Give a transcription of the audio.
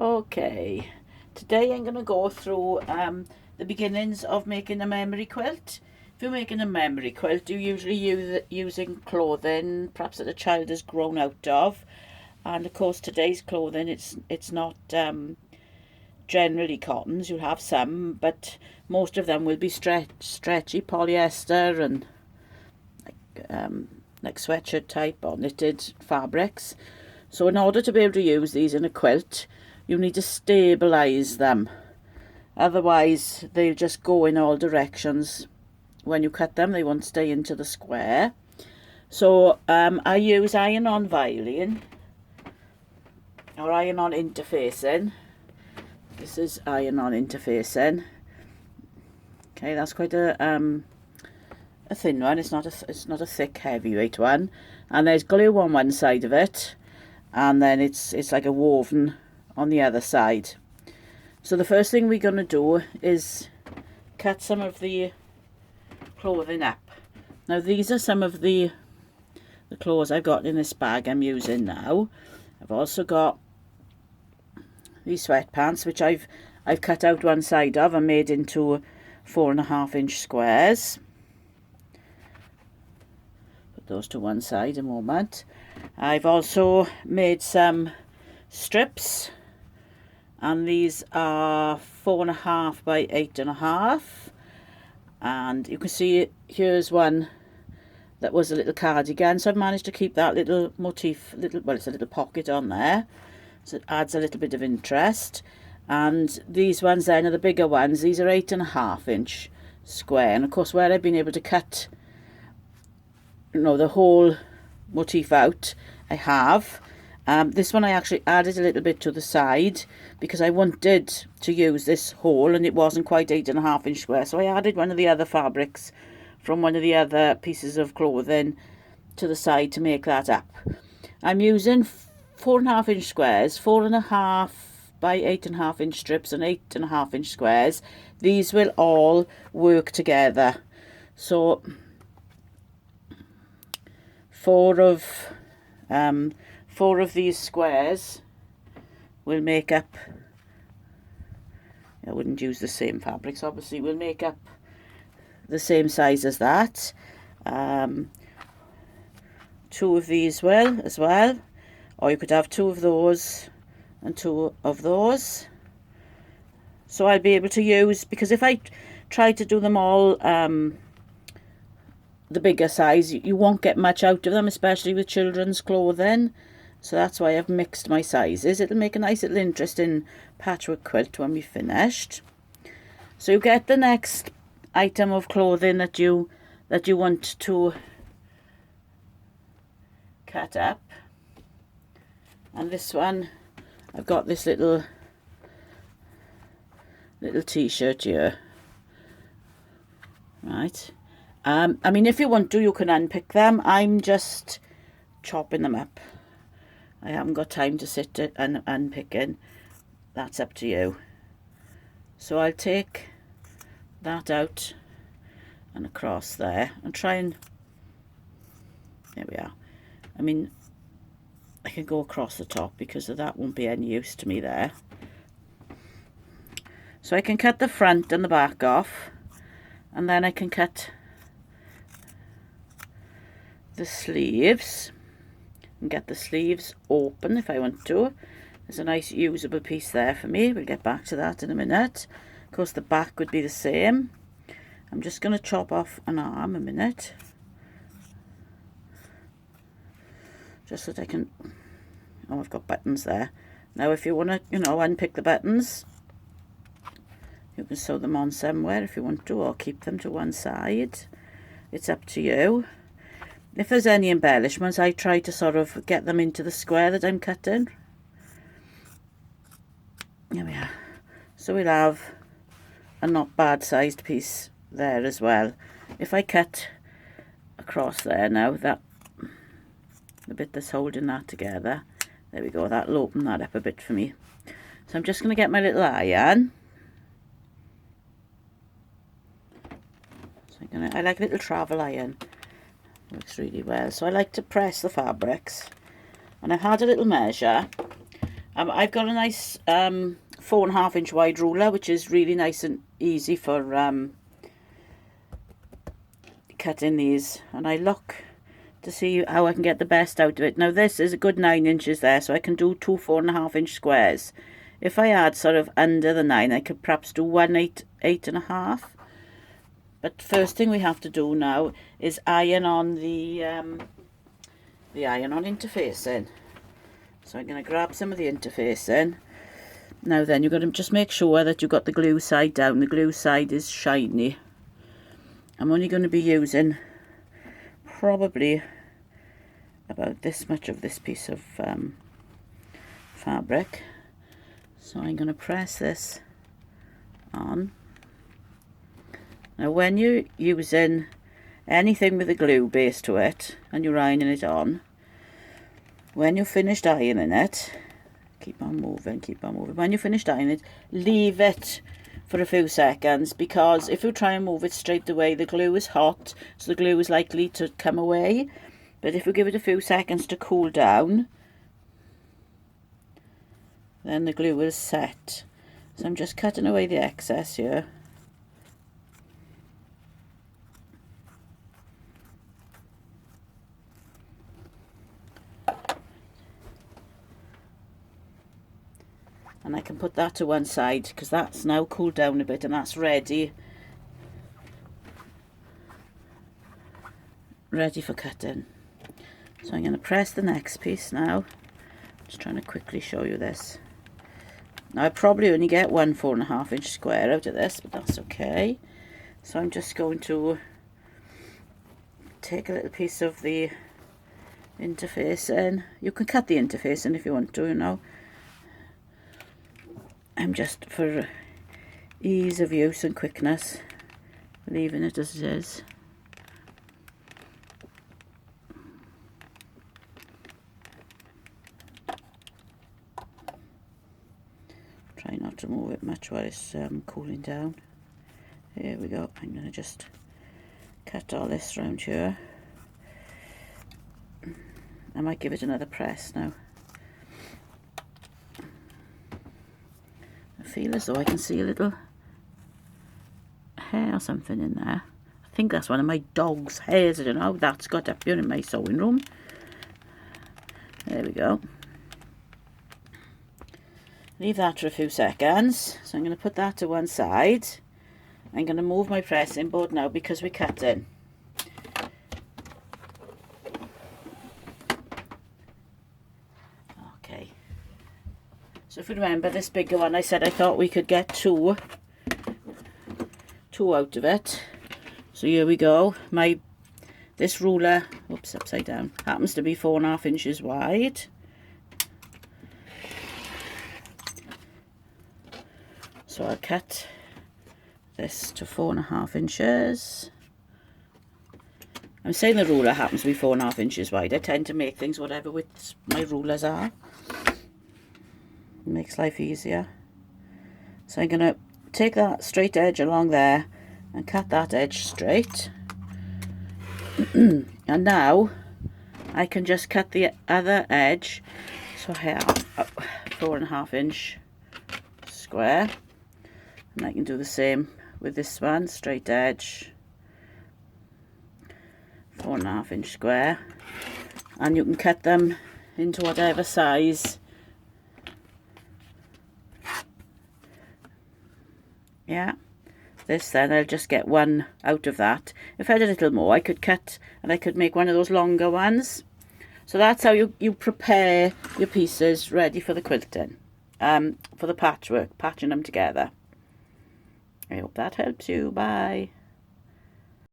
Okay, today I'm going to go through the beginnings of making a memory quilt. If you're making a memory quilt, you usually using clothing perhaps that a child has grown out of, and of course today's clothing it's not generally cottons. You'll have some, but most of them will be stretchy polyester and like sweatshirt type or knitted fabrics. So in order to be able to use these in a quilt, you need to stabilise them. Otherwise, they'll just go in all directions. When you cut them, they won't stay into the square. So I use iron-on violin or iron-on interfacing. This is iron-on interfacing. Okay, that's quite a thin one. It's not a thick, heavyweight one. And there's glue on one side of it, and then it's like a woven on the other side. So the first thing we're going to do is cut some of the clothing up. Now these are some of the clothes I've got in this bag I'm using now. I've also got these sweatpants, which I've cut out one side of and made into 4.5-inch squares. Put those to one side a moment. I've also made some strips, and these are 4.5 by 8.5, and you can see here's one that was a little cardigan, so I've managed to keep that little motif, well, it's a little pocket on there, so it adds a little bit of interest. And these ones then are the bigger ones. These are 8.5-inch square, and of course where I've been able to cut, the whole motif out, I have. This one I actually added a little bit to the side because I wanted to use this hole and it wasn't quite 8.5-inch square, so I added one of the other fabrics from one of the other pieces of clothing to the side to make that up. I'm using 4.5-inch squares, 4.5 by 8.5-inch strips and 8.5-inch squares. These will all work together. So four of these squares will make up, I wouldn't use the same fabrics obviously, will make up the same size as that. 2 of these will as well, or you could have 2 of those and 2 of those. So I'll be able to use, because if I try to do them all the bigger size, you won't get much out of them, especially with children's clothing. So that's why I've mixed my sizes. It'll make a nice little interesting patchwork quilt when we've finished. So you get the next item of clothing that you want to cut up. And this one, I've got this little t-shirt here. Right. I mean, if you want to, you can unpick them. I'm just chopping them up. I haven't got time to sit and unpicking. That's up to you. So I'll take that out and across there and try and, there we are. I mean, I can go across the top because that won't be any use to me there. So I can cut the front and the back off, and then I can cut the sleeves and get the sleeves open if I want to. There's a nice usable piece there for me. We'll get back to that in a minute. Of course the back would be the same. I'm just going to chop off an arm a minute, just so that I can, I've got buttons there. Now if you want to unpick the buttons, you can sew them on somewhere if you want to, or keep them to one side. It's up to you. If there's any embellishments, I try to sort of get them into the square that I'm cutting. There we are. So we'll have a not bad sized piece there as well. If I cut across there now, that the bit that's holding that together, there we go, that'll open that up a bit for me. So I'm just going to get my little iron. So I like a little travel iron. Works really well. So I like to press the fabrics, and I've had a little measure I've got a nice 4.5 inch wide ruler, which is really nice and easy for cutting these, and I look to see how I can get the best out of it. Now this is a good 9 inches there, so I can do two 4.5 inch squares. If I had sort of under the 9, I could perhaps do one 8.5. But first thing we have to do now is iron on the iron-on interfacing. So I'm going to grab some of the interfacing. Now then, you've got to just make sure that you've got the glue side down. The glue side is shiny. I'm only going to be using probably about this much of this piece of fabric. So I'm going to press this on. Now when you're using anything with a glue base to it and you're ironing it on, when you're finished ironing it, keep on moving, when you're finished ironing it, leave it for a few seconds, because if you try and move it straight away, the glue is hot, so the glue is likely to come away. But if you give it a few seconds to cool down, then the glue will set. So I'm just cutting away the excess here. And I can put that to one side because that's now cooled down a bit and that's ready for cutting. So I'm going to press the next piece now. Just trying to quickly show you this. Now I probably only get one 4.5 inch square out of this, but that's okay. So I'm just going to take a little piece of the interfacing. You can cut the interfacing if you want to, you know. I'm just, for ease of use and quickness, leaving it as it is. Try not to move it much while it's cooling down. Here we go. I'm going to just cut all this round here. I might give it another press now. I feel as though I can see a little hair or something in there. I think that's one of my dog's hairs. I don't know. That's got up here in my sewing room. There we go. Leave that for a few seconds. So I'm going to put that to one side. I'm going to move my pressing board now because we're cutting. Okay. So if you remember this bigger one, I said I thought we could get two out of it. So here we go. This ruler, oops, upside down, happens to be 4.5 inches wide. So I'll cut this to 4.5 inches. I'm saying the ruler happens to be 4.5 inches wide. I tend to make things whatever width my rulers are. It makes life easier. So I'm going to take that straight edge along there and cut that edge straight. And now I can just cut the other edge. So here, 4.5 inch square. And I can do the same with this one, straight edge, 4.5 inch square. And you can cut them into whatever size. Yeah, this then I'll just get one out of that. If I had a little more, I could cut and I could make one of those longer ones. So that's how you prepare your pieces ready for the quilting, for the patchwork, patching them together. I hope that helps you. Bye.